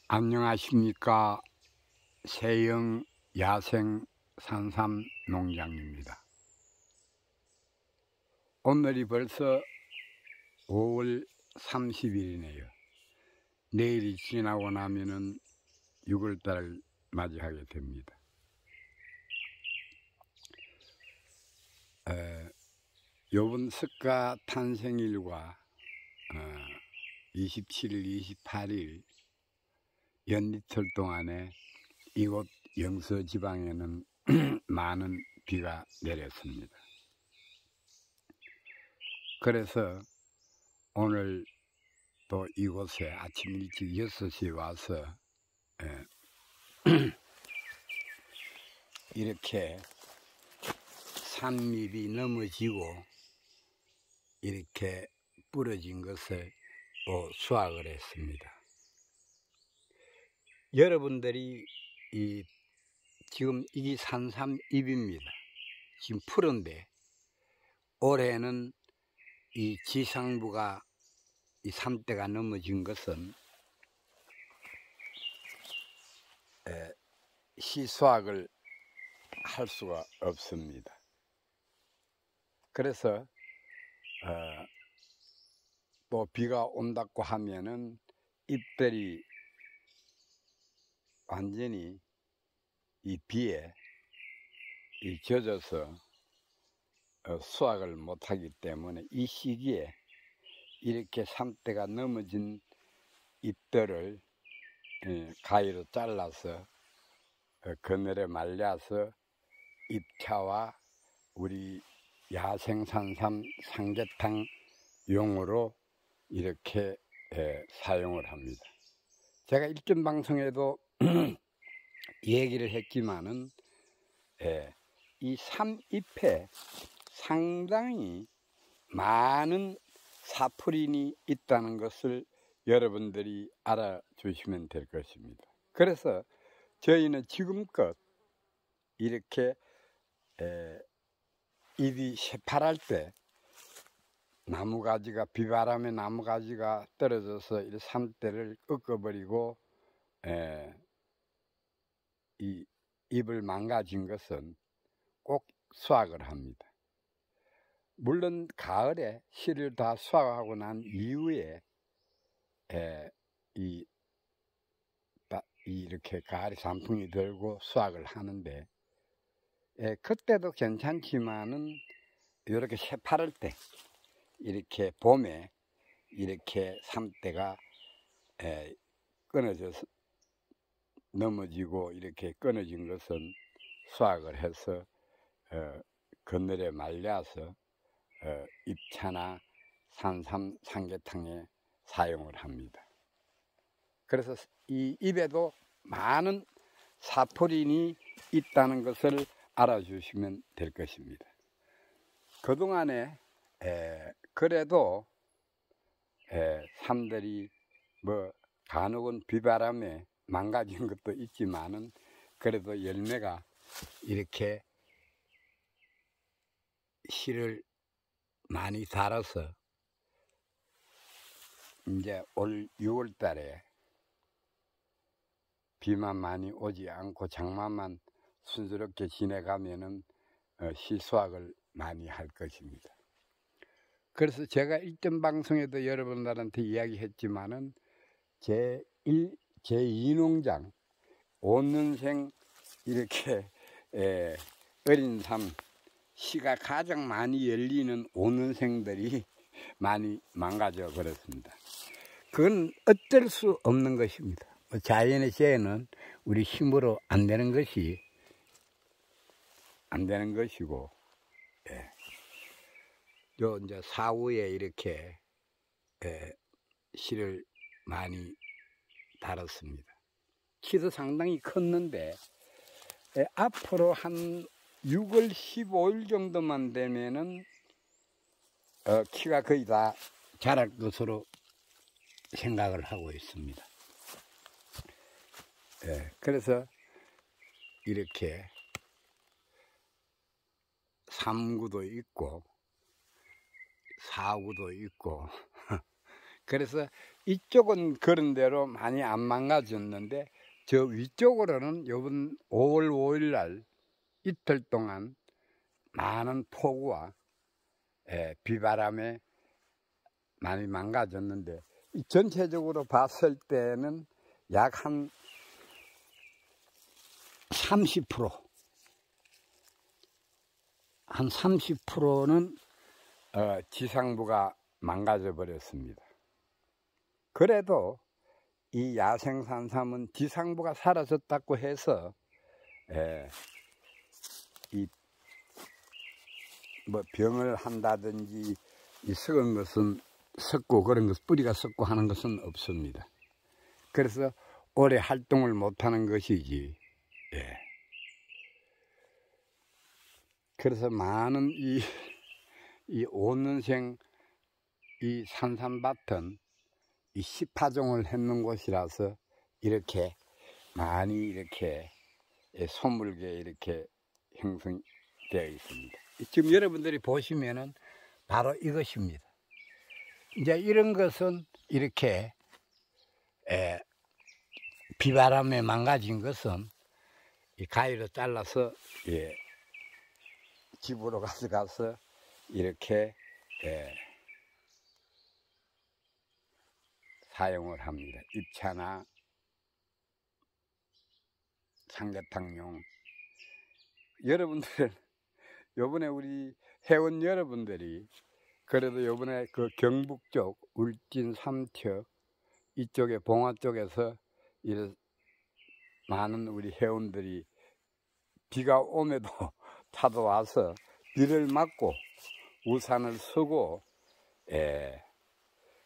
안녕하십니까. 세영 야생 산삼 농장입니다. 오늘이 벌써 5월 30일이네요. 내일이 지나고 나면은 6월달을 맞이하게 됩니다. 요번 석가 탄생일과 27일, 28일 연이틀 동안에 이곳 영서 지방에는 많은 비가 내렸습니다. 그래서 오늘 또 이곳에 아침 일찍 6시에 와서 이렇게 산잎이 넘어지고 이렇게 부러진 것을 수확을 했습니다. 여러분들이 지금 이게 산삼잎입니다. 지금 푸른데 올해는 이 지상부가 이 산대가 넘어진 것은 시수확을 할 수가 없습니다. 그래서 또 비가 온다고 하면은 잎들이 완전히 이 비에 젖어서 수확을 못하기 때문에 이 시기에 이렇게 산대가 넘어진 잎들을 가위로 잘라서 그늘에 말려서 잎차와 우리 야생산삼 삼계탕 용으로 이렇게 사용을 합니다. 제가 일전 방송에도 얘기를 했지만은 이 삼잎에 상당히 많은 사포린이 있다는 것을 여러분들이 알아주시면 될 것입니다. 그래서 저희는 지금껏 이렇게 잎이 새파랄 때 나무가지가 비바람에 나무가지가 떨어져서 이 산대를 꺾어버리고 이 잎을 망가진 것은 꼭 수확을 합니다. 물론 가을에 씨를 다 수확하고 난 이후에 이렇게 가을에 단풍이 들고 수확을 하는데 그때도 괜찮지만은 이렇게 새파랄 때 이렇게 봄에 이렇게 산대가 끊어져서 넘어지고 이렇게 끊어진 것은 수확을 해서 그늘에 말려서 잎차나 산삼 삼계탕에 사용을 합니다. 그래서 이 잎에도 많은 사포린이 있다는 것을 알아주시면 될 것입니다. 그동안에 그래도 삼들이 간혹은 비바람에 망가진 것도 있지만은 그래도 열매가 이렇게 씨를 많이 달아서 이제 올 6월 달에 비만 많이 오지 않고 장마만 순스럽게 지내가면은 씨 수확을 많이 할 것입니다. 그래서 제가 일전 방송에도 여러분들한테 이야기했지만은 제2 농장 5년생 이렇게 어린 삶 씨가 가장 많이 열리는 5년생들이 많이 망가져 버렸습니다. 그건 어쩔 수 없는 것입니다. 자연의 재해는 우리 힘으로 안 되는 것이고, 요 이제 사후에 이렇게 씨를 많이 달았습니다. 키도 상당히 컸는데 앞으로 한 6월 15일 정도만 되면은 키가 거의 다 자랄 것으로 생각을 하고 있습니다. 그래서 이렇게 3구도 있고 4구도 있고 그래서 이쪽은 그런 대로 많이 안 망가졌는데 저 위쪽으로는 이번 5월 5일 날 이틀 동안 많은 폭우와 비바람에 많이 망가졌는데 전체적으로 봤을 때는 약 한 30%, 한 30%는 지상부가 망가져 버렸습니다. 그래도 이 야생산삼은 지상부가 사라졌다고 해서 이 뭐 병을 한다든지 이 썩은 것은 썩고 그런 것 뿌리가 썩고 하는 것은 없습니다. 그래서 오래 활동을 못하는 것이지. 그래서 많은 이 온는생 이 산삼밭은 이 10파종을 했는 곳이라서 이렇게 많이 이렇게 소물게 이렇게 형성되어 있습니다. 지금 여러분들이 보시면은 바로 이것입니다. 이제 이런 것은 이렇게 비바람에 망가진 것은 이 가위로 잘라서 집으로 가져가서 이렇게 사용을 합니다. 입차나 삼계탕용. 여러분들 요번에 우리 회원 여러분들이 그래도 요번에 그 경북 쪽 울진 삼척 이쪽에 봉화 쪽에서 많은 우리 회원들이 비가 오면도 차도 와서 비를 맞고 우산을 쓰고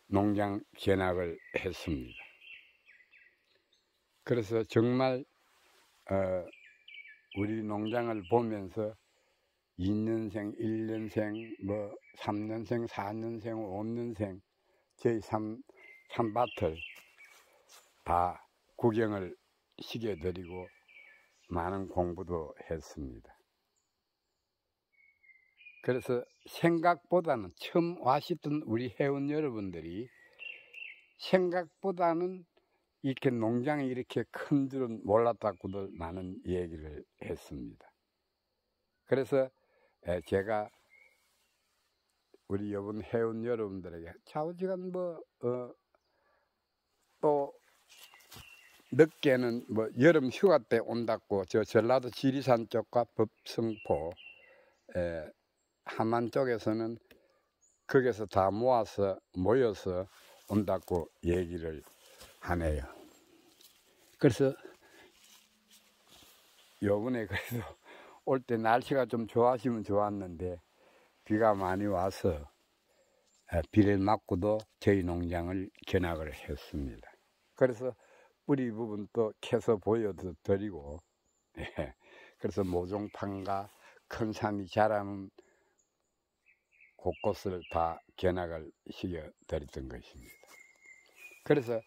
농장 견학을 했습니다. 그래서 정말 우리 농장을 보면서 2년생, 1년생, 뭐 3년생, 4년생, 5년생 저희 삼밭을 다 구경을 시켜드리고 많은 공부도 했습니다. 그래서 생각보다는 처음 와시던 우리 회원 여러분들이 생각보다는 이렇게 농장이 이렇게 큰 줄은 몰랐다고들 많은 얘기를 했습니다. 그래서 제가 우리 이번 회원 여러분들에게 좌우지간 또 늦게는 여름 휴가 때 온다고 저 전라도 지리산 쪽과 법성포 함안 쪽에서는 거기서 다 모여서 온다고 얘기를 하네요. 그래서 요번에 그래도 올 때 날씨가 좀 좋아지면 좋았는데 비가 많이 와서 비를 맞고도 저희 농장을 견학을 했습니다. 그래서 뿌리 부분도 캐서 보여드리고 그래서 모종판과 큰 산이 자라는 곳곳을 다 견학을 시켜드렸던 것입니다. 그래서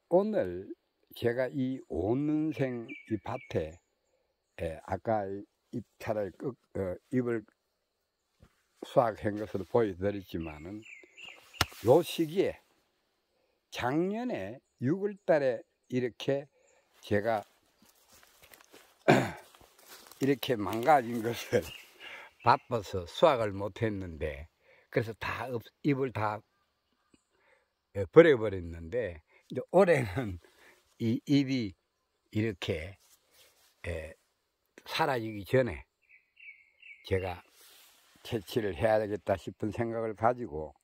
오늘 제가 이 온는생 이 밭에 아까 잎을 수확한 것을 보여드렸지만은 요 시기에 작년에 6월 달에 이렇게 제가 이렇게 망가진 것을 바빠서 수확을 못했는데 그래서 다 잎을 다 버려버렸는데 이제 올해는 이 잎이 이렇게 사라지기 전에 제가 채취를 해야 되겠다 싶은 생각을 가지고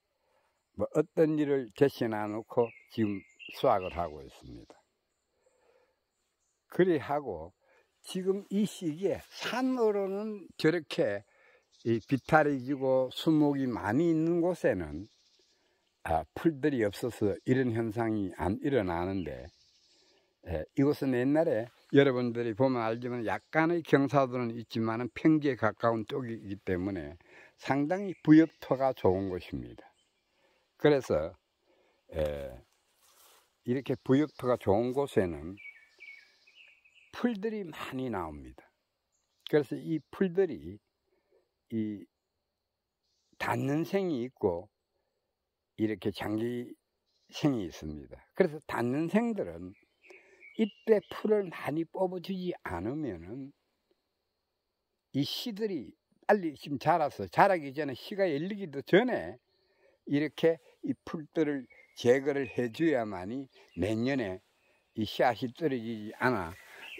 어떤 일을 대신해 놓고 지금 수확을 하고 있습니다. 그리 하고 지금 이 시기에 산으로는 저렇게 이 비탈이 지고 수목이 많이 있는 곳에는 풀들이 없어서 이런 현상이 안 일어나는데 이곳은 옛날에 여러분들이 보면 알지만 약간의 경사도는 있지만 평지에 가까운 쪽이기 때문에 상당히 부엽토가 좋은 곳입니다. 그래서 이렇게 부엽토가 좋은 곳에는 풀들이 많이 나옵니다. 그래서 이 풀들이 이 단년생이 있고 이렇게 장기 생이 있습니다. 그래서 닫는생들은 이때 풀을 많이 뽑아주지 않으면은 이 씨들이 빨리 지금 자라기 전에 씨가 열리기도 전에 이렇게 이 풀들을 제거를 해줘야만이 내년에 이 씨앗이 떨어지지 않아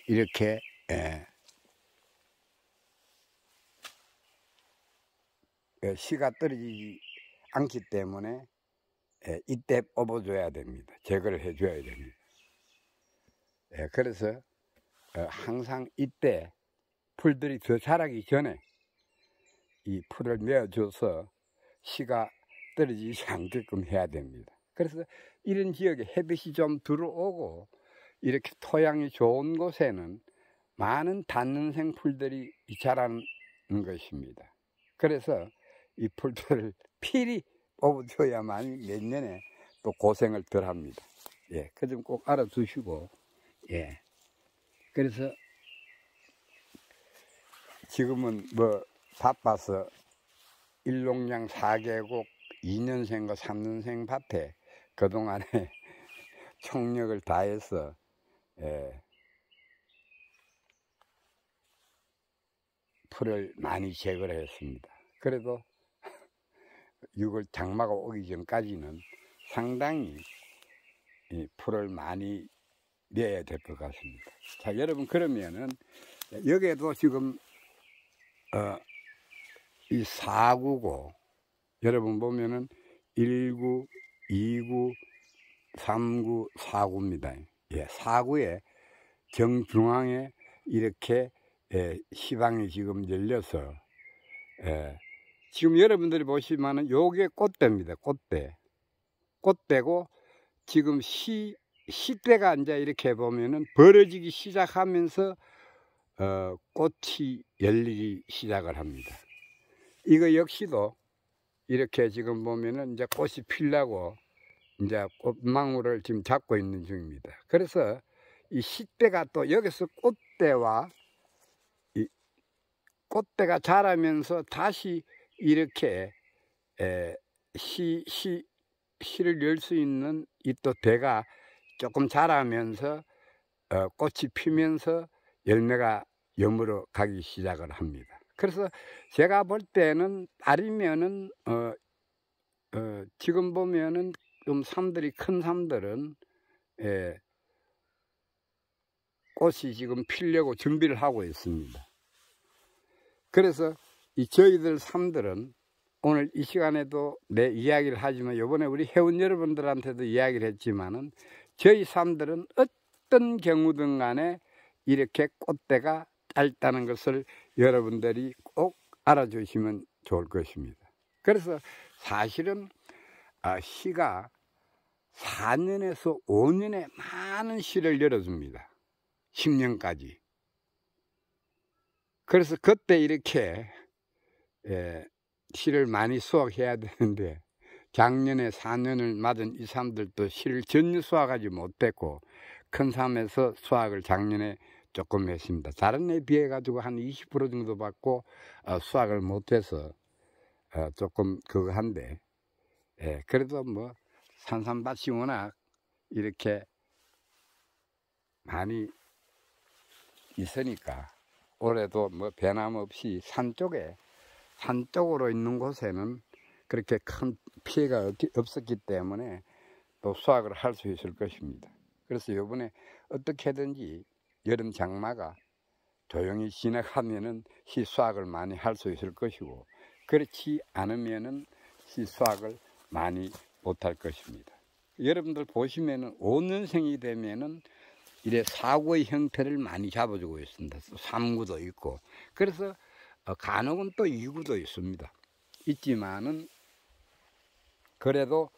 이렇게 씨가 떨어지지 않기 때문에 이때 뽑아줘야 됩니다. 제거를 해줘야 됩니다. 그래서 항상 이때 풀들이 더 자라기 전에 이 풀을 메어줘서 씨가 떨어지지 않게끔 해야 됩니다. 그래서 이런 지역에 햇빛이 좀 들어오고 이렇게 토양이 좋은 곳에는 많은 닫는생 풀들이 자라는 것입니다. 그래서 이 풀들을 필히 뽑아줘야만 내년에 또 고생을 덜 합니다. 예, 그 점 꼭 알아두시고, 예. 그래서 지금은 뭐 바빠서 일농량 4개국 2년생과 3년생 밭에 그동안에 총력을 다해서 풀을 많이 제거를 했습니다. 그래도 6월 장마가 오기 전까지는 상당히 이 풀을 많이 내야 될 것 같습니다. 자, 여러분, 그러면은 여기에도 지금 이 4구고 여러분 보면은 1구, 2구, 3구, 4구입니다. 예, 4구에 정중앙에 이렇게 시방이 지금 열려서 지금 여러분들이 보시면은 요게 꽃대입니다. 꽃대고 지금 시대가 이제 이렇게 보면은 벌어지기 시작하면서 꽃이 열리기 시작을 합니다. 이거 역시도 이렇게 지금 보면은 이제 꽃이 피려고 이제 꽃망울을 지금 잡고 있는 중입니다. 그래서 이 시대가 또 여기서 꽃대와 이 꽃대가 자라면서 다시 이렇게 씨를 열 수 있는 이 또 대가 조금 자라면서 꽃이 피면서 열매가 여물어 가기 시작을 합니다. 그래서 제가 볼 때는 딸이면은 지금 보면은 좀 삶들이 큰 삶들은 꽃이 지금 피려고 준비를 하고 있습니다. 그래서 이 저희들 삶들은 오늘 이 시간에도 내 이야기를 하지만 이번에 우리 회원 여러분들한테도 이야기를 했지만은 저희 삶들은 어떤 경우든 간에 이렇게 꽃대가 짧다는 것을 여러분들이 꼭 알아주시면 좋을 것입니다. 그래서 사실은 씨가 4년에서 5년에 많은 씨를 열어줍니다. 10년까지. 그래서 그때 이렇게 씨를 많이 수확해야 되는데 작년에 4년을 맞은 이 사람들도 씨를 전혀 수확하지 못했고 큰 삶에서 수확을 작년에 조금 했습니다. 다른 애 비해 가지고 한 20% 정도 받고 수확을 못해서 조금 그거 한데 그래도 뭐 산삼밭이 워낙 이렇게 많이 있으니까 올해도 뭐 변함없이 산 쪽으로 있는 곳에는 그렇게 큰 피해가 없었기 때문에 또 수확을 할 수 있을 것입니다. 그래서 이번에 어떻게든지 여름 장마가 조용히 지나가면은 씨 수확을 많이 할 수 있을 것이고 그렇지 않으면은 씨 수확을 많이 못할 것입니다. 여러분들 보시면은 5년생이 되면은 이래 4구의 형태를 많이 잡아주고 있습니다. 3구도 있고 그래서 간혹은 또 2구도 있습니다. 있지만은 그래도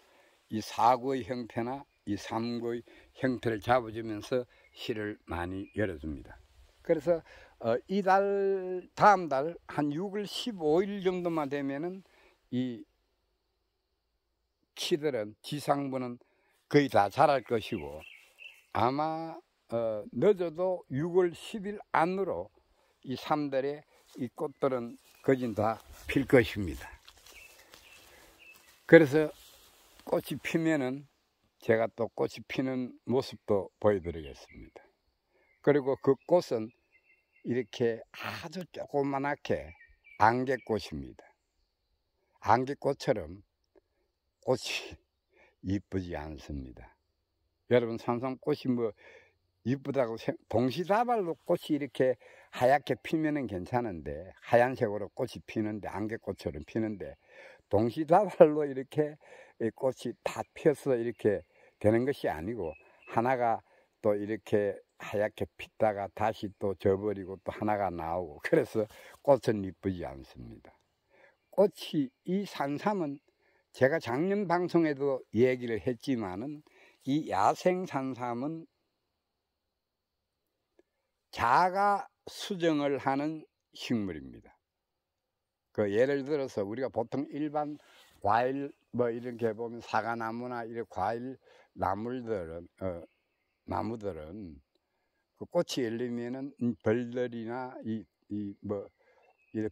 이 4구의 형태나 이 3구의 형태를 잡아주면서 씨를 많이 열어줍니다. 그래서 다음 달 한 6월 15일 정도만 되면은 이 키들은 지상부는 거의 다 자랄 것이고 아마 늦어도 6월 10일 안으로 이 3달에 이 꽃들은 거진 다 필 것입니다. 그래서 꽃이 피면은 제가 또 꽃이 피는 모습도 보여드리겠습니다. 그리고 그 꽃은 이렇게 아주 조그만하게 안개꽃입니다. 안개꽃처럼 꽃이 이쁘지 않습니다. 여러분 산삼꽃이 뭐 이쁘다고 동시다발로 꽃이 이렇게 하얗게 피면은 괜찮은데, 하얀색으로 꽃이 피는데, 안개꽃처럼 피는데, 동시다발로 이렇게 꽃이 다 펴서 이렇게 되는 것이 아니고, 하나가 또 이렇게 하얗게 피다가 다시 또 져버리고 또 하나가 나오고, 그래서 꽃은 이쁘지 않습니다. 꽃이, 이 산삼은 제가 작년 방송에도 얘기를 했지만은, 이 야생 산삼은 자가 수정을 하는 식물입니다. 그 예를 들어서 우리가 보통 일반 과일 뭐 이렇게 보면 사과나무나 이런 과일 나무들은 그 꽃이 열리면은 벌들이나 이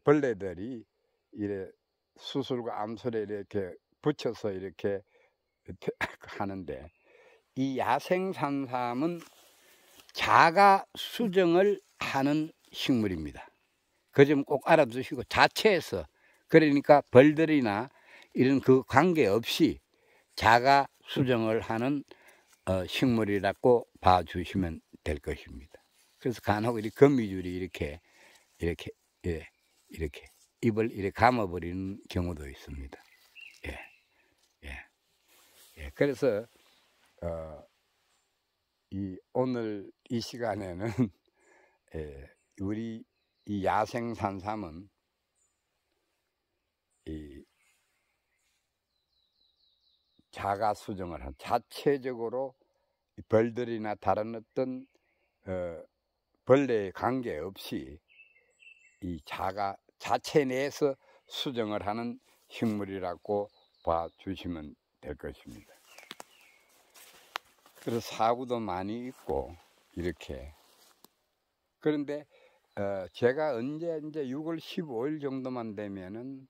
벌레들이 이래 수술과 암술에 이렇게 붙여서 이렇게 하는데, 이 야생 산삼은 자가 수정을 하는 식물입니다. 그 점 꼭 알아두시고, 자체에서, 그러니까 벌들이나 이런 그 관계없이 자가 수정을 하는 식물이라고 봐주시면 될 것입니다. 그래서 간혹 이렇게 거미줄이 이렇게 입을 이렇게 감아버리는 경우도 있습니다. 그래서 오늘 이 시간에는 우리 이 야생 산삼은 이 자가 수정을 한, 자체적으로 벌들이나 다른 어떤 벌레에 관계없이 이 자체 내에서 수정을 하는 식물이라고 봐주시면 될 것입니다. 그래서 사구도 많이 있고 이렇게. 그런데 제가 언제 6월 15일 정도만 되면은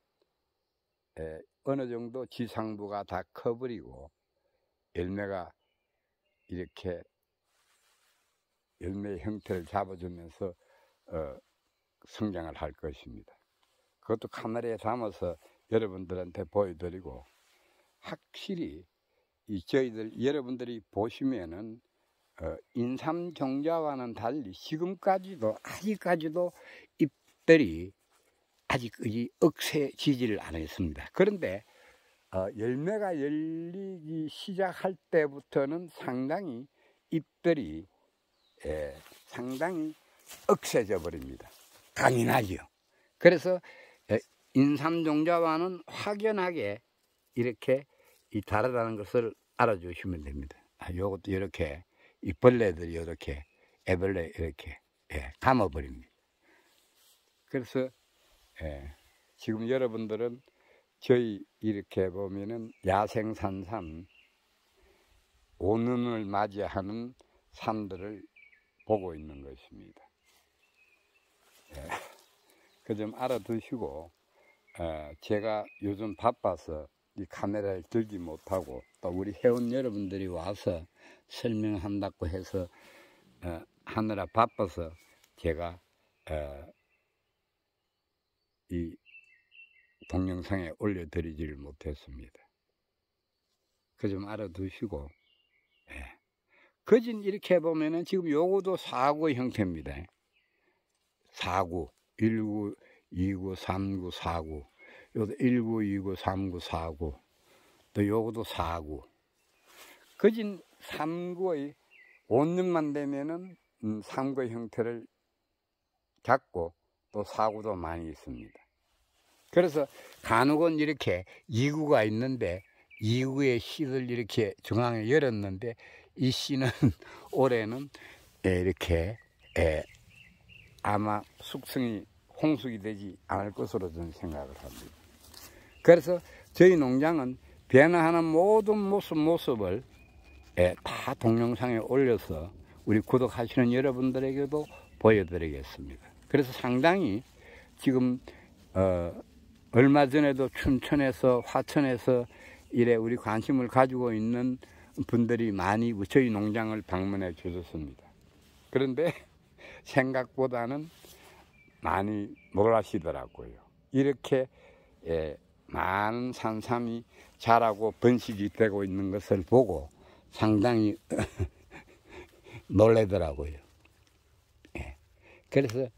어느 정도 지상부가 다 커버리고 열매가 이렇게 열매 형태를 잡아주면서 성장을 할 것입니다. 그것도 카메라에 담아서 여러분들한테 보여드리고, 확실히 저희들 여러분들이 보시면은 인삼 종자와는 달리 아직까지도 잎들이 아직 억세지지를 않았습니다. 그런데 열매가 열리기 시작할 때부터는 상당히 잎들이 상당히 억세져 버립니다. 강인하죠. 그래서 인삼 종자와는 확연하게 이렇게 다르다는 것을 알아주시면 됩니다. 요것도 이렇게 이 벌레들이 이렇게 애벌레 이렇게 감아버립니다. 그래서 지금 여러분들은 저희 이렇게 보면은 야생 산삼, 오눈을 맞이하는 삶들을 보고 있는 것입니다. 그 점 알아두시고, 제가 요즘 바빠서 이 카메라를 들지 못하고, 또 우리 회원 여러분들이 와서 설명한다고 해서 하느라 바빠서 제가 이 동영상에 올려드리지를 못했습니다. 그 점 알아두시고, 거진 이렇게 보면은 지금 요거도 사구 형태입니다. 사구, 19, 29, 39, 49. 요것도 19, 29, 39, 49. 또 요것도 49. 거진 3구의 5년만 되면은 3구의 형태를 갖고 또 4구도 많이 있습니다. 그래서 간혹은 이렇게 2구가 있는데 2구의 씨를 이렇게 중앙에 열었는데, 이 씨는 올해는 이렇게 아마 숙성이 홍숙이 되지 않을 것으로 저는 생각을 합니다. 그래서 저희 농장은 변화하는 모든 모습을 다 동영상에 올려서 우리 구독하시는 여러분들에게도 보여드리겠습니다. 그래서 상당히 지금 얼마 전에도 춘천에서 화천에서 이래 우리 관심을 가지고 있는 분들이 많이 저희 농장을 방문해 주셨습니다. 그런데 생각보다는 많이 놀라시더라고요. 이렇게 많은 산삼이 자라고 번식이 되고 있는 것을 보고 상당히 놀래더라고요. 그래서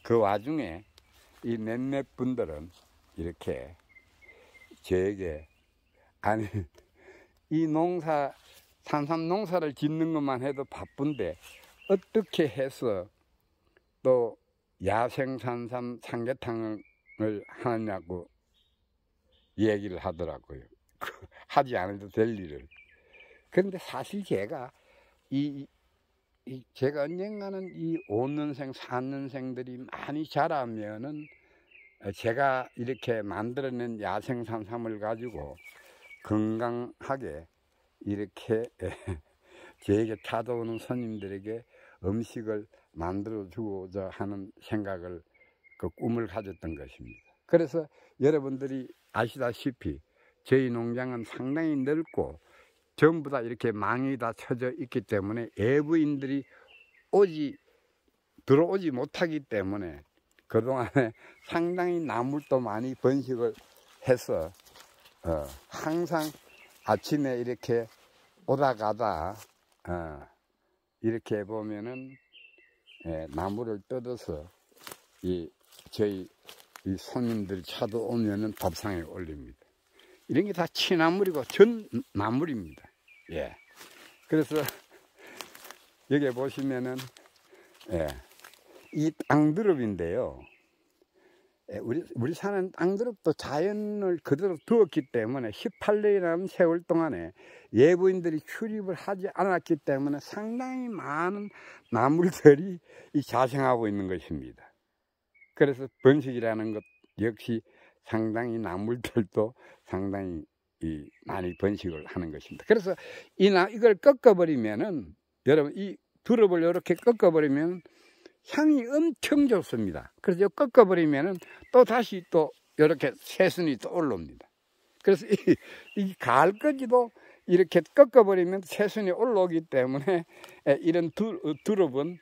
그 와중에 이 몇몇 분들은 이렇게 저에게 아니 이 농사 산삼 농사를 짓는 것만 해도 바쁜데 어떻게 해서 또 야생 산삼 삼계탕을 하느냐고 얘기를 하더라고요. 하지 않아도 될 일을. 그런데 사실 제가 제가 언젠가는 이 5년생, 4년생들이 많이 자라면은 제가 이렇게 만들어낸 야생 산삼을 가지고 건강하게 이렇게 저에게 찾아오는 손님들에게 음식을 만들어 주고자 하는 생각을 그 꿈을 가졌던 것입니다. 그래서 여러분들이 아시다시피 저희 농장은 상당히 넓고 전부 다 이렇게 망이 다 쳐져 있기 때문에 외부인들이 들어오지 못하기 때문에 그동안에 상당히 나물도 많이 번식을 해서 항상 아침에 이렇게 오다 가다 이렇게 보면은 나물을 뜯어서 저희 손님들이 찾아오면은 밥상에 올립니다. 이런 게 다 취나물이고 전 나물입니다. 예. 그래서 여기 보시면은 이 땅두릅인데요. 우리 사는 땅두릅도 자연을 그대로 두었기 때문에 18년이라는 세월 동안에 외부인들이 출입을 하지 않았기 때문에 상당히 많은 나물들이 자생하고 있는 것입니다. 그래서 번식이라는 것 역시 상당히 나물들도 상당히 많이 번식을 하는 것입니다. 그래서 이걸 꺾어버리면은 여러분 이 두릅을 이렇게 꺾어버리면 향이 엄청 좋습니다. 그래서 꺾어버리면은 또 다시 또 이렇게 새순이 또 올라옵니다. 그래서 이 가을까지도 이렇게 꺾어버리면 새순이 올라오기 때문에 이런 두릅은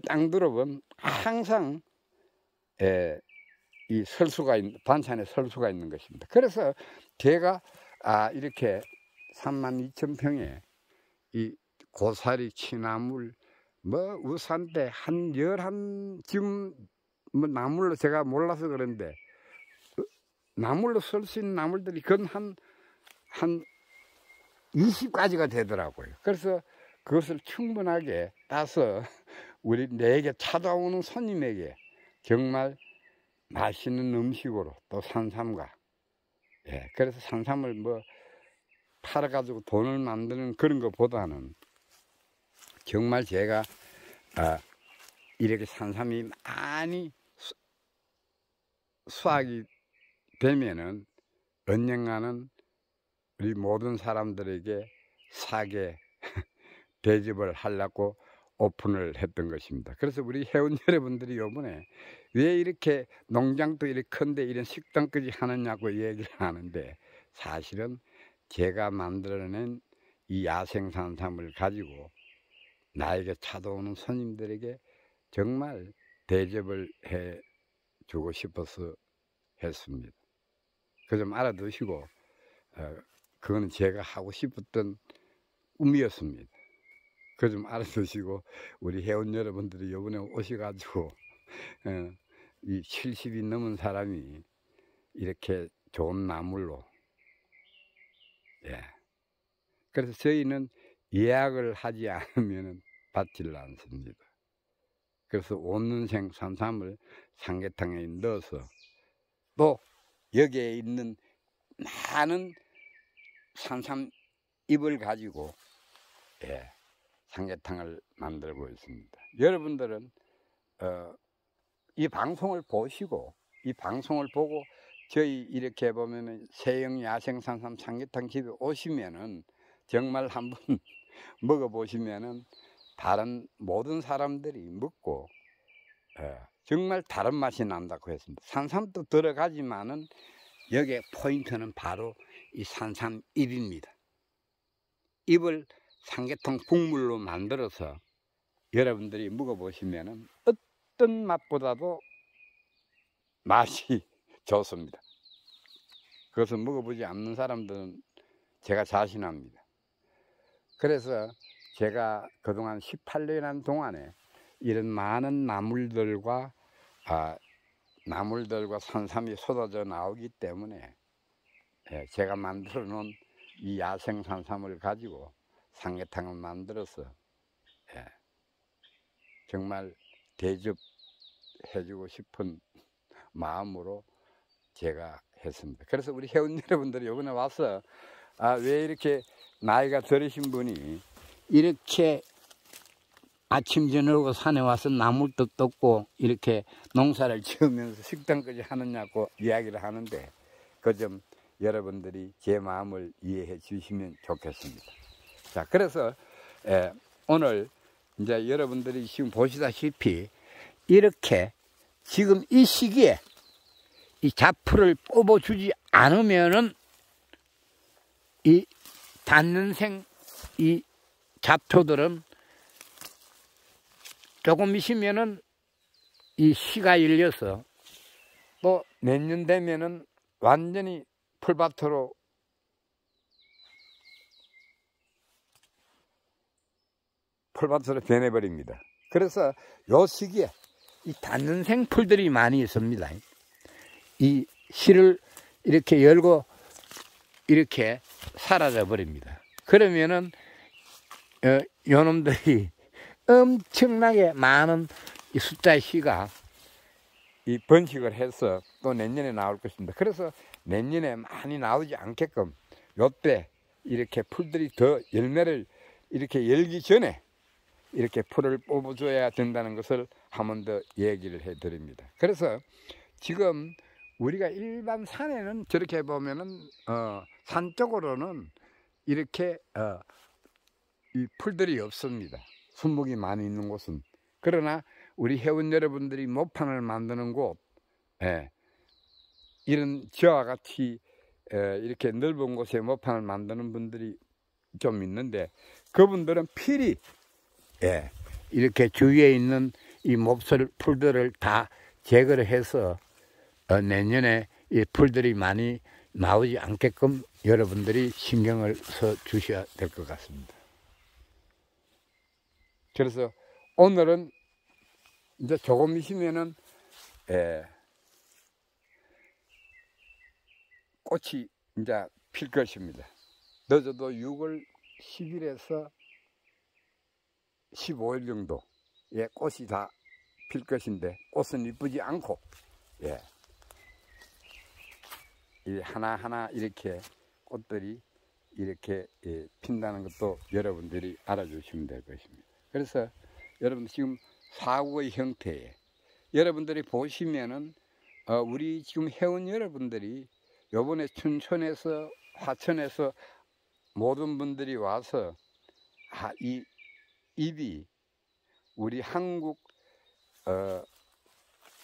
땅두릅은 항상 이 반찬에 설 수가 있는 것입니다. 그래서 제가 이렇게 32,000평에 이 고사리, 취나물, 우산대 한 11지금 나물로 제가 몰라서 그런데 나물로 쓸 수 있는 나물들이 건 한 20가지가 되더라고요. 그래서 그것을 충분하게 따서 내게 찾아오는 손님에게 정말 맛있는 음식으로 또 산삼과 그래서 산삼을 팔아가지고 돈을 만드는 그런 것보다는 정말 제가 이렇게 산삼이 많이 수확이 되면은 언젠가는 우리 모든 사람들에게 사게 대접을 하려고 오픈을 했던 것입니다. 그래서 우리 회원 여러분들이 이번에 왜 이렇게 농장도 이렇게 큰데 이런 식당까지 하느냐고 얘기를 하는데 사실은 제가 만들어낸 이 야생 산삼을 가지고 나에게 찾아오는 손님들에게 정말 대접을 해주고 싶어서 했습니다. 그 좀 알아두시고 그거는 제가 하고 싶었던 꿈이었습니다. 그 좀 알아두시고 우리 회원 여러분들이 이번에 오셔가지고 이 70이 넘은 사람이 이렇게 좋은 나물로 그래서 저희는 예약을 하지 않으면 받지를 않습니다. 그래서 5년생 산삼을 삼계탕에 넣어서 또 여기에 있는 많은 산삼 잎을 가지고 삼계탕을 만들고 있습니다. 여러분들은 이 방송을 보시고 이 방송을 보고 저희 이렇게 보면은 세영 야생 산삼 삼계탕 집에 오시면은 정말 한번 먹어보시면은 다른 모든 사람들이 먹고 정말 다른 맛이 난다고 했습니다. 산삼도 들어가지만은 여기에 포인트는 바로 이 산삼 잎입니다. 잎을 삼계탕 국물로 만들어서 여러분들이 먹어보시면은 어떤 맛보다도 맛이 좋습니다. 그것을 먹어보지 않는 사람들은 제가 자신합니다. 그래서 제가 그동안 18년한 동안에 이런 많은 나물들과 산삼이 쏟아져 나오기 때문에 제가 만들어 놓은 이 야생 산삼을 가지고 삼계탕을 만들어서 정말 대접해주고 싶은 마음으로 제가 했습니다. 그래서 우리 회원 여러분들이 이번에 와서 왜 이렇게 나이가 들으신 분이 이렇게 아침 저녁으로 산에 와서 나물도 뜯고 이렇게 농사를 지으면서 식당까지 하느냐고 이야기를 하는데 그 점 여러분들이 제 마음을 이해해 주시면 좋겠습니다. 자, 그래서 오늘 이제 여러분들이 지금 보시다시피 이렇게 지금 이 시기에 이 잡풀을 뽑아주지 않으면은 이 단년생 이 잡초들은 조금 있으면은 이 씨가 열려서 또 내년 되면은 완전히 풀밭으로 변해버립니다. 그래서 요 시기에 이 단년생 풀들이 많이 있습니다. 이 씨를 이렇게 열고 이렇게 사라져 버립니다. 그러면은 요놈들이 엄청나게 많은 이 숫자의 씨가 이 번식을 해서 또 내년에 나올 것입니다. 그래서 내년에 많이 나오지 않게끔 요때 이렇게 풀들이 더 열매를 이렇게 열기 전에 이렇게 풀을 뽑아줘야 된다는 것을 한 번 더 얘기를 해 드립니다. 그래서 지금 우리가 일반 산에는 저렇게 보면은 산 쪽으로는 이렇게 이 풀들이 없습니다. 순목이 많이 있는 곳은. 그러나 우리 회원 여러분들이 모판을 만드는 곳, 이런 저와 같이 이렇게 넓은 곳에 모판을 만드는 분들이 좀 있는데 그분들은 필히 이렇게 주위에 있는 이 몹쓸 풀들을 다 제거를 해서 내년에 이 풀들이 많이 나오지 않게끔 여러분들이 신경을 써 주셔야 될 것 같습니다. 그래서 오늘은 이제 조금 있으면은 꽃이 이제 필 것입니다. 늦어도 6월 10일에서 15일 정도에 꽃이 다 필 것인데 꽃은 이쁘지 않고 하나하나 이렇게 꽃들이 이렇게 핀다는 것도 여러분들이 알아주시면 될 것입니다. 그래서 여러분 지금 사국의 형태에 여러분들이 보시면은 우리 지금 회원 여러분들이 요번에 춘천에서 화천에서 모든 분들이 와서 이 잎이 우리 한국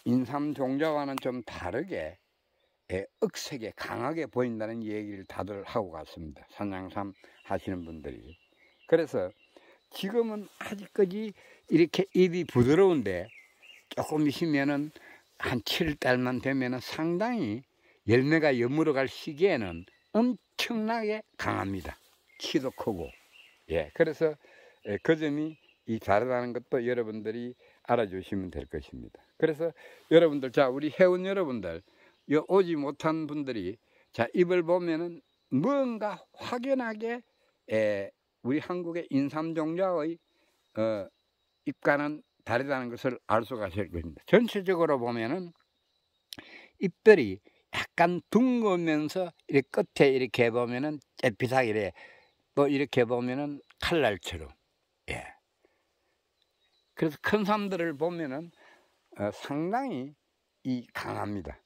인삼 종자와는 좀 다르게 억세게 강하게 보인다는 얘기를 다들 하고 갔습니다. 산양삼 하시는 분들이. 그래서 지금은 아직까지 이렇게 잎이 부드러운데 조금 있으면은 한 7달만 되면은 상당히 열매가 여물어 갈 시기에는 엄청나게 강합니다. 키도 크고. 그래서 그 점이 이 다르다는 것도 여러분들이 알아주시면 될 것입니다. 그래서 여러분들, 자, 우리 회원 여러분들, 오지 못한 분들이 자, 잎을 보면은 뭔가 확연하게 우리 한국의 인삼종자의 잎과는 다르다는 것을 알 수가 있을 것입니다. 전체적으로 보면은 잎들이 약간 둥그면서 이렇게 끝에 이렇게 보면은 잿빛하게 이래, 또 이렇게 보면은 칼날처럼. 그래서 큰 삼들을 보면은 상당히 강합니다.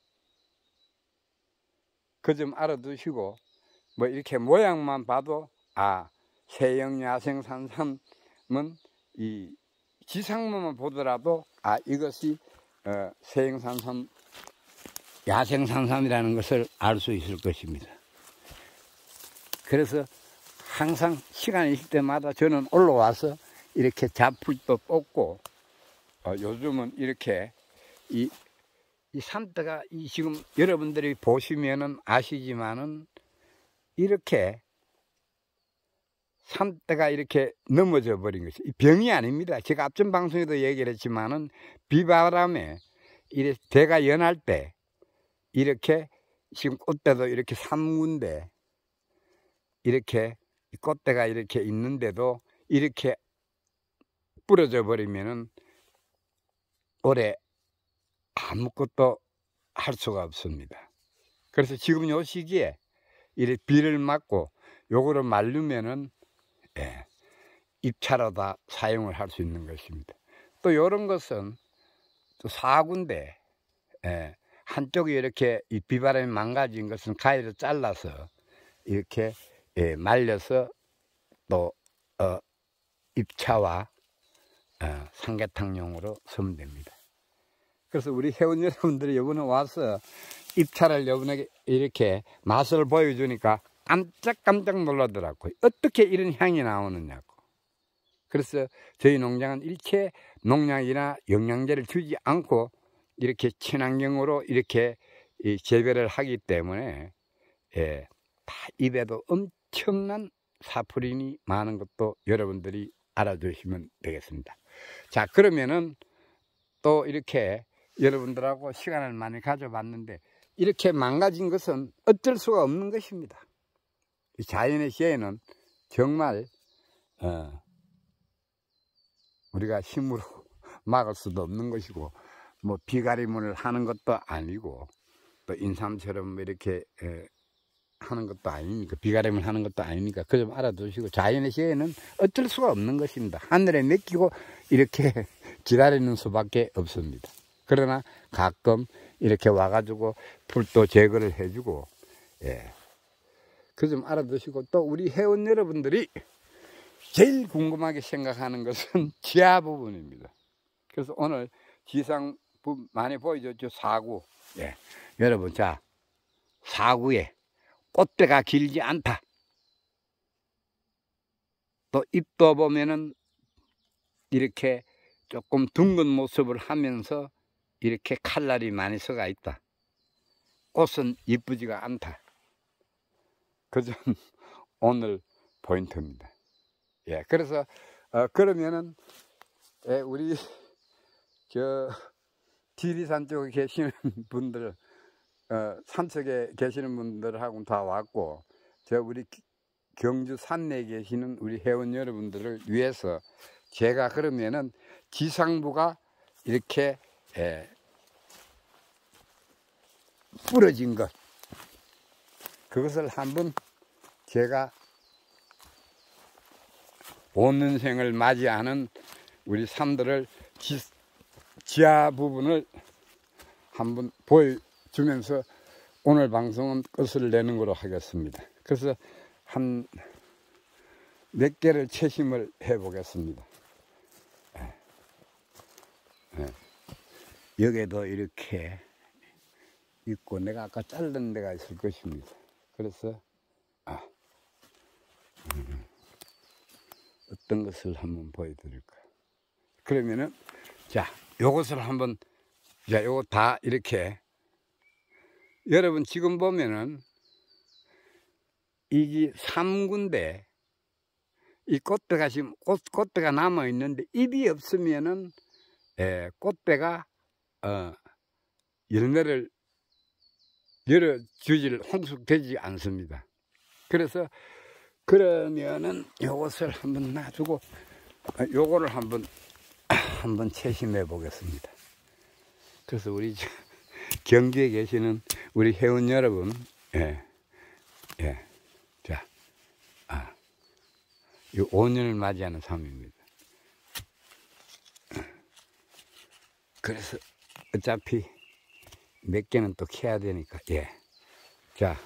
그 점 알아두시고 뭐 이렇게 모양만 봐도 세영 야생 산삼은 이 지상모만 보더라도 이것이 세영 산삼 야생 산삼이라는 것을 알 수 있을 것입니다. 그래서 항상 시간이 있을 때마다 저는 올라와서 이렇게 잡풀도 뽑고, 요즘은 이렇게 이 산대가 지금 여러분들이 보시면은 아시지만은 이렇게 산대가 이렇게 넘어져 버린 것이 병이 아닙니다. 제가 앞전 방송에도 얘기를 했지만은 비바람에 이렇게 대가 연할 때 이렇게 지금 꽃대도 이렇게 3군데 이렇게 꽃대가 이렇게 있는데도 이렇게 부러져 버리면은 올해 아무것도 할 수가 없습니다. 그래서 지금 요 시기에 이렇게 비를 맞고 요거를 말르면은 입차로 다 사용을 할 수 있는 것입니다. 또 요런 것은 또 4군데 한쪽이 이렇게 이 비바람이 망가진 것은 가위로 잘라서 이렇게 말려서 또 입차와 삼계탕용으로 쓰면 됩니다. 그래서 우리 회원 여러분들이 이번에 와서 입차를 이번에 이렇게 맛을 보여주니까 깜짝깜짝 놀라더라고요. 어떻게 이런 향이 나오느냐고. 그래서 저희 농장은 일체 농약이나 영양제를 주지 않고 이렇게 친환경으로 이렇게 재배를 하기 때문에 다 입에도 엄청난 사포린이 많은 것도 여러분들이 알아두시면 되겠습니다. 자, 그러면은 또 이렇게 여러분들하고 시간을 많이 가져봤는데 이렇게 망가진 것은 어쩔 수가 없는 것입니다. 이 자연의 시에는 정말 우리가 힘으로 막을 수도 없는 것이고 뭐 비가림을 하는 것도 아니고 또 인삼처럼 이렇게 하는 것도 아니니까 비가림을 하는 것도 아니니까 그 좀 알아두시고 자연의 시에는 어쩔 수가 없는 것입니다. 하늘에 맡기고 이렇게 기다리는 수밖에 없습니다. 그러나 가끔 이렇게 와가지고 풀도 제거를 해주고 그 좀 알아두시고 또 우리 회원 여러분들이 제일 궁금하게 생각하는 것은 지하 부분입니다. 그래서 오늘 지상 부분 많이 보여줬죠. 사구. 여러분, 자, 사구에 꽃대가 길지 않다. 또 잎도 보면은 이렇게 조금 둥근 모습을 하면서 이렇게 칼날이 많이 서가 있다. 꽃은 이쁘지가 않다. 그점 오늘 포인트입니다. 그래서 그러면은 우리 지리산 쪽에 계시는 분들, 산쪽에 계시는 분들하고 다 왔고, 우리 경주 산내에 계시는 우리 회원 여러분들을 위해서 제가 그러면은 지상부가 이렇게 부러진 것, 그것을 한번 제가 온 인생을 맞이하는 우리 산들을 지하 부분을 한번 보여주면서 오늘 방송은 끝을 내는 거로 하겠습니다. 그래서 한 몇 개를 채심을 해 보겠습니다. 여기도 이렇게 있고 내가 아까 자른 데가 있을 것입니다. 그래서 어떤 것을 한번 보여드릴까. 그러면은 자, 요것을 한번, 자, 요거 다 이렇게 여러분 지금 보면은 이게 3군데 이 꽃대가 지금 꽃대가 남아 있는데 잎이 없으면은 꽃대가 열매를 열어주질 홍숙되지 않습니다. 그래서 그러면은 요것을 한번 놔두고 요거를 한번 채심해 보겠습니다. 그래서 우리 경주에 계시는 우리 회원 여러분, 자, 이 5년을 맞이하는 삶입니다. 그래서 어차피 몇 개는 또 캐야 되니까, 자,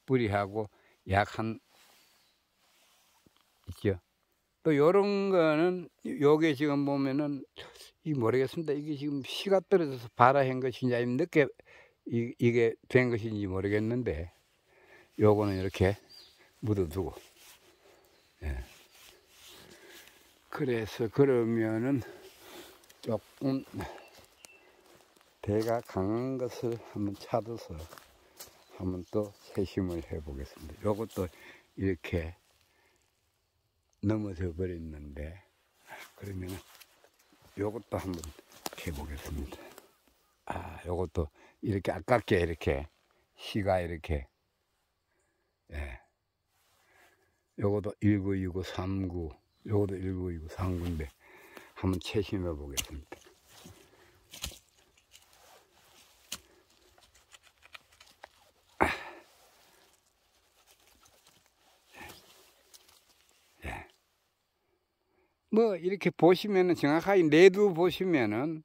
뿌리하고 약 한, 있죠. 또 요런 거는, 요게 지금 보면은, 모르겠습니다. 이게 지금 씨가 떨어져서 발아한 것인지, 아니면 늦게 이게 된 것인지 모르겠는데, 요거는 이렇게 묻어두고. 예. 그래서 그러면은 조금 대가 강한 것을 한번 찾아서 한번 또 세심을 해 보겠습니다. 요것도 이렇게 넘어져 버렸는데, 그러면은 요것도 한번 해 보겠습니다. 요것도 이렇게 아깝게 이렇게 시가 이렇게, 예. 요것도 1929, 39, 요것도 1929, 39인데 한번 채심해 보겠습니다. 예. 뭐 이렇게 보시면은 정확하게 내두 보시면은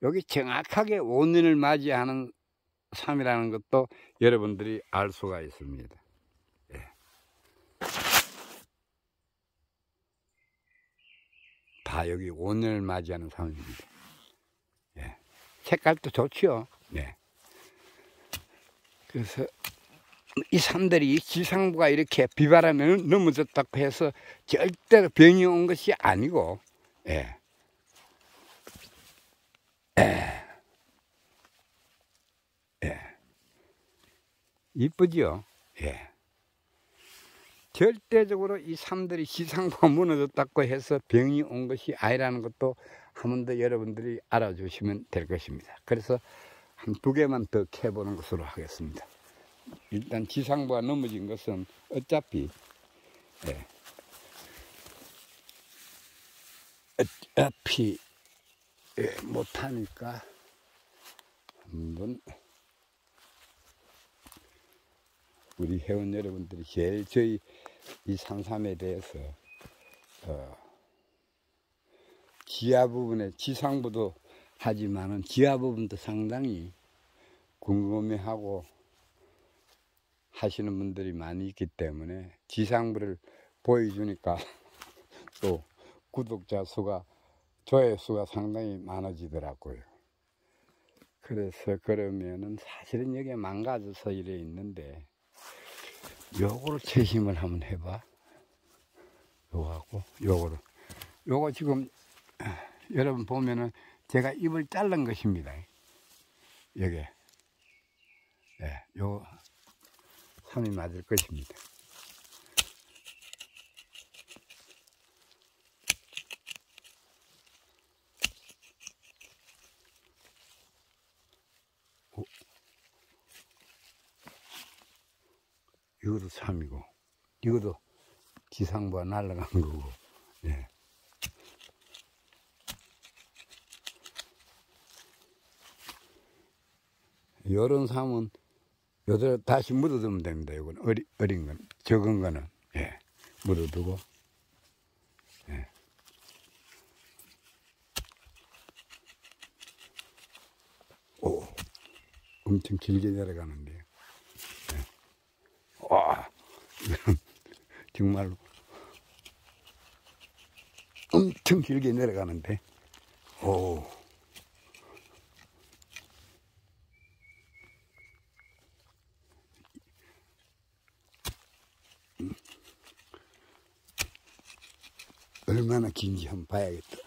여기 정확하게 오년을 맞이하는 삶이라는 것도 여러분들이 알 수가 있습니다. 예. 다 여기 오년을 맞이하는 삶입니다. 예. 색깔도 좋죠. 네. 그래서 이 산들이 지상부가 이렇게 비바람에 넘어졌다고 해서 절대로 병이 온 것이 아니고, 예. 이쁘죠? 예. 절대적으로 이 산들이 지상부가 무너졌다고 해서 병이 온 것이 아니라는 것도 한 번 더 여러분들이 알아주시면 될 것입니다. 그래서 한 2개만 더 캐보는 것으로 하겠습니다. 일단 지상부가 넘어진 것은 어차피, 예. 어차피, 예, 못하니까 한번 우리 회원 여러분들이 제일 저희 이 산삼에 대해서 지하 부분에 지상부도 하지만은 지하 부분도 상당히 궁금해하고 하시는 분들이 많이 있기 때문에 지상부를 보여주니까 또 구독자 수가, 조회수가 상당히 많아지더라고요. 그래서 그러면은 사실은 여기에 망가져서 이래 있는데, 요거를 채심을 한번 해봐. 요거하고 요거를. 요거 지금 여러분 보면은 제가 잎을 자른 것입니다. 여기에. 예, 요 삼이 맞을 것입니다. 이것도 삼이고, 이것도 지상부가 날아간 거고, 예. 요런 삼은 요대로 다시 묻어두면 됩니다. 이건 어린 건, 적은 거는, 예, 묻어두고, 예. 오, 엄청 길게 내려가는데요. 예. 와, 이건 정말로 엄청 길게 내려가는데, 오. 얼마나 긴지 한번 봐야겠다.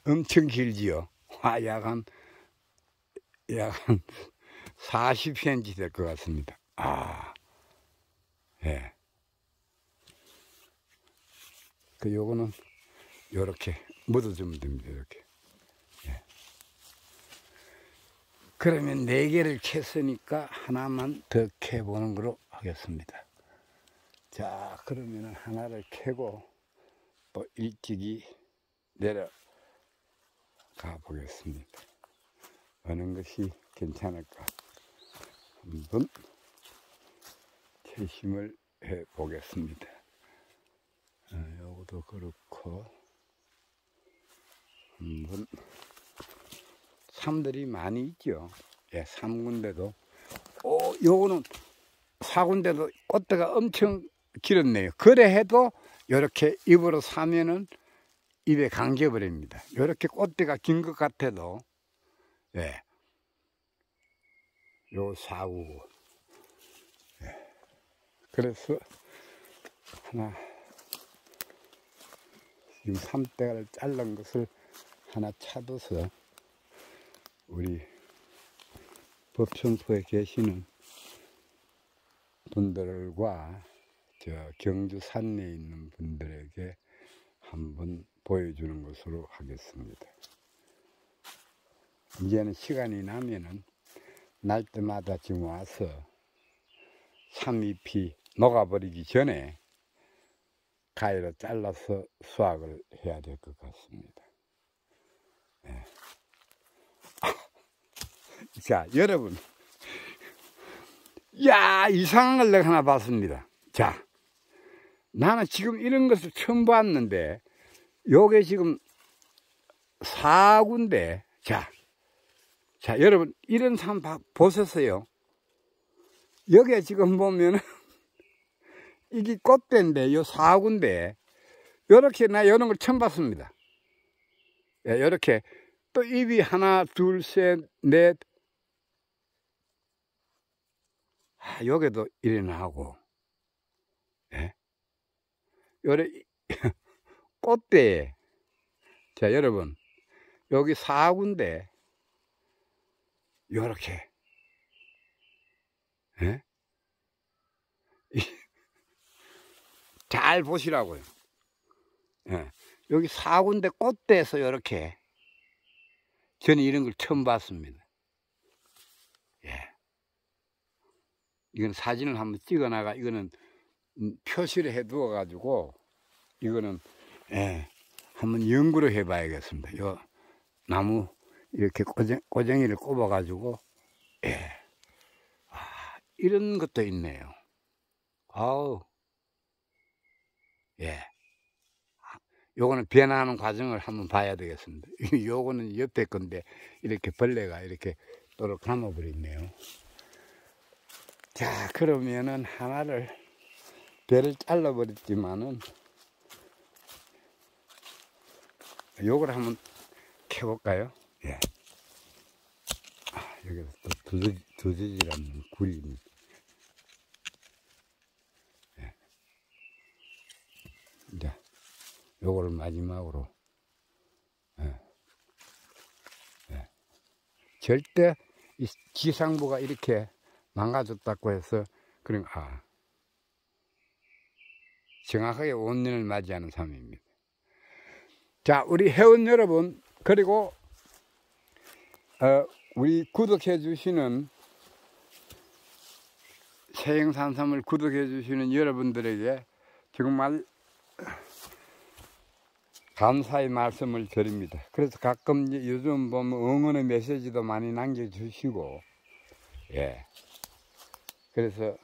엄청 길지요. 약 한 40cm 될 것 같습니다. 예. 요거는 요렇게 묻어주면 됩니다. 이렇게. 예. 그러면 4개를 캤으니까 하나만 더 캐보는 거로 하겠습니다. 자, 그러면 하나를 캐고 또 일찍이 내려가 보겠습니다. 어느 것이 괜찮을까 한번 채심을 해 보겠습니다. 요것도 그렇고, 한번 삼들이 많이 있죠. 예, 3군데도. 요거는 4군데도 꽃대가 엄청 길었네요. 그래 해도 이렇게 잎으로 사면은 입에 감겨버립니다. 이렇게 꽃대가 긴 것 같아도, 예. 요 4구. 예. 그래서 하나 지금 3대를 자른 것을 하나 찾아서 우리 법천포에 계시는 분들과 저 경주 산내에 있는 분들에게 한번 보여주는 것으로 하겠습니다. 이제는 시간이 나면은 날 때마다 지금 와서 삼잎이 녹아버리기 전에 가위로 잘라서 수확을 해야 될 것 같습니다. 네. 자, 여러분, 야, 이상한 걸 내가 하나 봤습니다. 자, 나는 지금 이런 것을 처음 봤는데 요게 지금 4구인데, 자, 여러분, 이런 산 보셨어요? 여기에 지금 보면은, 이게 꽃대인데, 요 4구인데, 요렇게 나 이런 걸 처음 봤습니다. 예, 요렇게, 또 잎이 하나, 둘, 셋, 넷, 여기도 이래 나오고, 예. 요래, 꽃대에, 자, 여러분, 여기 4구인데, 요렇게, 예? 잘 보시라고요. 예. 여기 4구인데 꽃대에서 요렇게, 저는 이런 걸 처음 봤습니다. 예. 이건 사진을 한번 찍어 나가, 이거는 표시를 해 두어 가지고, 이거는, 예, 한번 연구를 해 봐야겠습니다. 요 나무, 이렇게 꼬쟁이를 꼽아 가지고, 예. 이런 것도 있네요. 아우, 예. 요거는 변화하는 과정을 한번 봐야 되겠습니다. 요거는 옆에 건데, 이렇게 벌레가 이렇게 또록 감아버렸네요. 자, 그러면은 하나를, 배를 잘라버렸지만은, 요걸 한번 캐볼까요? 예. 여기서 또 두저지라는 굴입니다. 예. 이제 요거를 마지막으로, 예. 예. 절대 이 지상부가 이렇게 망가졌다고 해서 그런, 정확하게 온년을 맞이하는 삶입니다. 자, 우리 회원 여러분, 그리고 우리 구독해 주시는, 세행산삼을 구독해 주시는 여러분들에게 정말 감사의 말씀을 드립니다. 그래서 가끔 요즘 보면 응원의 메시지도 많이 남겨주시고, 예. 그래서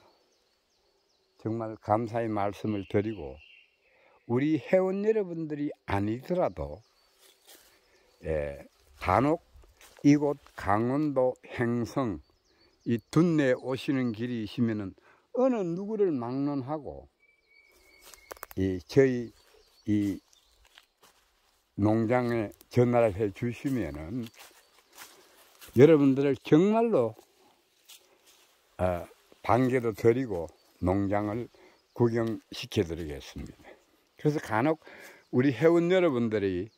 정말 감사의 말씀을 드리고, 우리 회원 여러분들이 아니더라도, 예, 간혹 이곳 강원도 행성, 이 둔내에 오시는 길이시면은 어느 누구를 막론하고, 저희 이 농장에 전화를 해 주시면은 여러분들을 정말로 반겨도 드리고 농장을 구경시켜 드리겠습니다. 그래서 간혹 우리 회원 여러분들이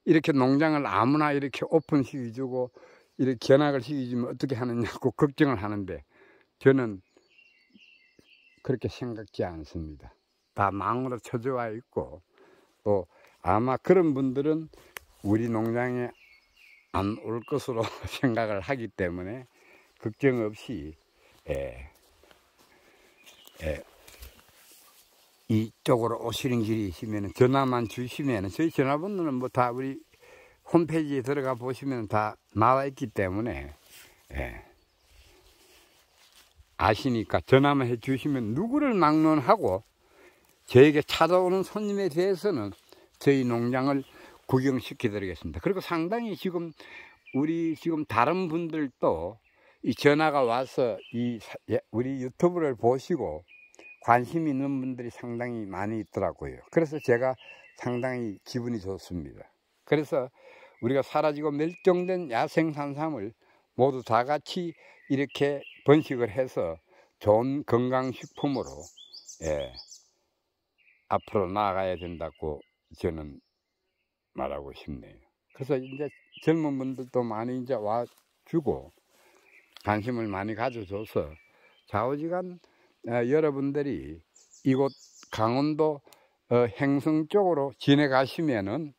이렇게 농장을 아무나 이렇게 오픈시켜주고 이렇게 견학을 시켜주면 어떻게 하느냐고 걱정을 하는데, 저는 그렇게 생각지 않습니다. 다 망으로 쳐져와 있고, 또 아마 그런 분들은 우리 농장에 안 올 것으로 생각을 하기 때문에 걱정 없이 이쪽으로 오시는 길이 있으면 전화만 주시면, 저희 전화번호는 뭐 다 우리 홈페이지에 들어가 보시면 다 나와 있기 때문에 아시니까 전화만 해 주시면 누구를 막론하고 저에게 찾아오는 손님에 대해서는 저희 농장을 구경시켜 드리겠습니다. 그리고 상당히 지금 우리 지금 다른 분들도 이 전화가 와서 우리 유튜브를 보시고 관심 있는 분들이 상당히 많이 있더라고요. 그래서 제가 상당히 기분이 좋습니다. 그래서 우리가 사라지고 멸종된 야생 산삼을 모두 다 같이 이렇게 번식을 해서 좋은 건강식품으로 앞으로 나아가야 된다고 저는 말하고 싶네요. 그래서 이제 젊은 분들도 많이 이제 와주고 관심을 많이 가져줘서 좌우지간 여러분들이 이곳 강원도 행성 쪽으로 지내가시면은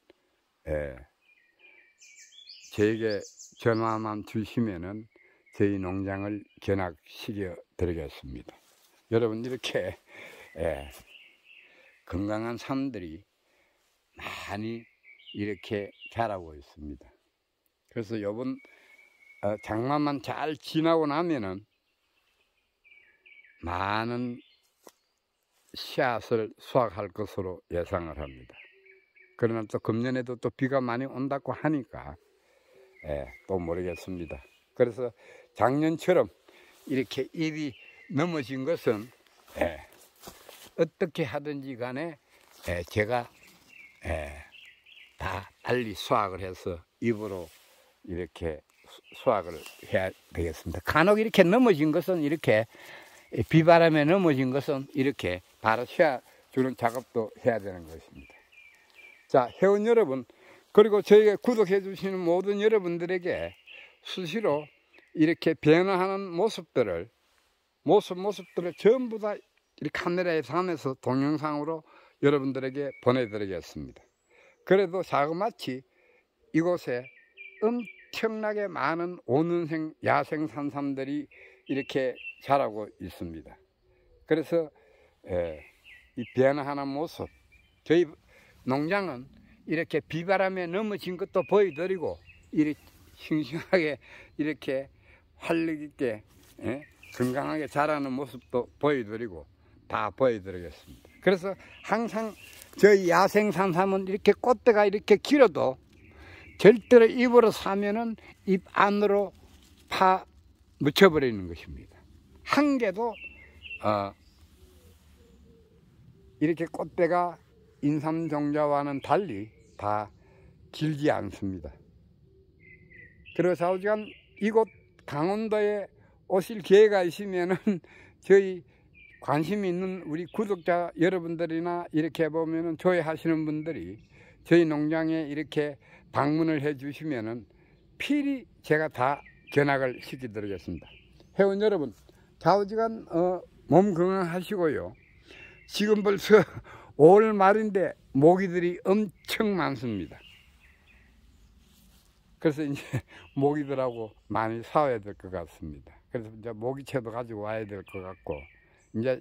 저에게 전화만 주시면은 저희 농장을 견학시켜 드리겠습니다. 여러분 이렇게 건강한 삶들이 많이 이렇게 자라고 있습니다. 그래서 이번 장마만 잘 지나고 나면은 많은 씨앗을 수확할 것으로 예상을 합니다. 그러나 또 금년에도 또 비가 많이 온다고 하니까 또 모르겠습니다. 그래서 작년처럼 이렇게 잎이 넘어진 것은 어떻게 하든지 간에 제가 다 빨리 수확을 해서 잎으로 이렇게 수확을 해야 되겠습니다. 간혹 이렇게 넘어진 것은 이렇게 비바람에 넘어진 것은 이렇게 바로 씌워주는 작업도 해야 되는 것입니다. 자, 회원 여러분, 그리고 저에게 구독해 주시는 모든 여러분들에게 수시로 이렇게 변화하는 모습들을 전부 다 이 카메라에 담아서 동영상으로 여러분들에게 보내드리겠습니다. 그래도 자그마치 이곳에 엄청나게 많은 온은생 야생 산삼들이 이렇게 자라고 있습니다. 그래서 이 변화하는 모습, 저희 농장은 이렇게 비바람에 넘어진 것도 보여드리고 이렇게 싱싱하게 이렇게 활력 있게 건강하게 자라는 모습도 보여드리고 다 보여드리겠습니다. 그래서 항상 저희 야생 산삼은 이렇게 꽃대가 이렇게 길어도 절대로 잎으로 사면은 잎 안으로 파 묻혀버리는 것입니다. 한 개도 이렇게 꽃대가 인삼종자와는 달리 다 길지 않습니다. 그리고 좌우지간 이곳 강원도에 오실 기회가 있으면은 저희 관심 있는 우리 구독자 여러분들이나 이렇게 보면은 조회하시는 분들이 저희 농장에 이렇게 방문을 해 주시면은 필히 제가 다 견학을 시켜드리겠습니다. 회원 여러분, 좌우지간 몸 건강하시고요. 지금 벌써 5월 말인데 모기들이 엄청 많습니다. 그래서 이제 모기들하고 많이 싸워야 될 것 같습니다. 그래서 이제 모기채도 가지고 와야 될 것 같고, 이제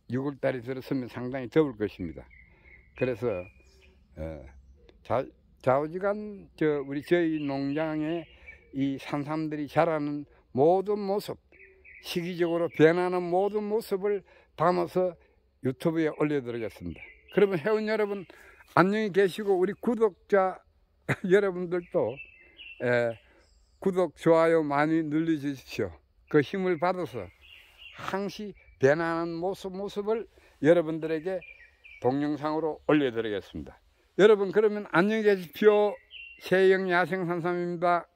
6월달이 들었으면 상당히 더울 것입니다. 그래서 좌우지간 저희 농장에 이 산삼들이 자라는 모든 모습, 시기적으로 변하는 모든 모습을 담아서 유튜브에 올려드리겠습니다. 그러면 회원 여러분 안녕히 계시고, 우리 구독자 여러분들도 구독, 좋아요 많이 눌러주십시오. 그 힘을 받아서 항시 변하는 모습을 여러분들에게 동영상으로 올려드리겠습니다. 여러분 그러면 안녕히 계십시오. 세영 야생 산삼입니다.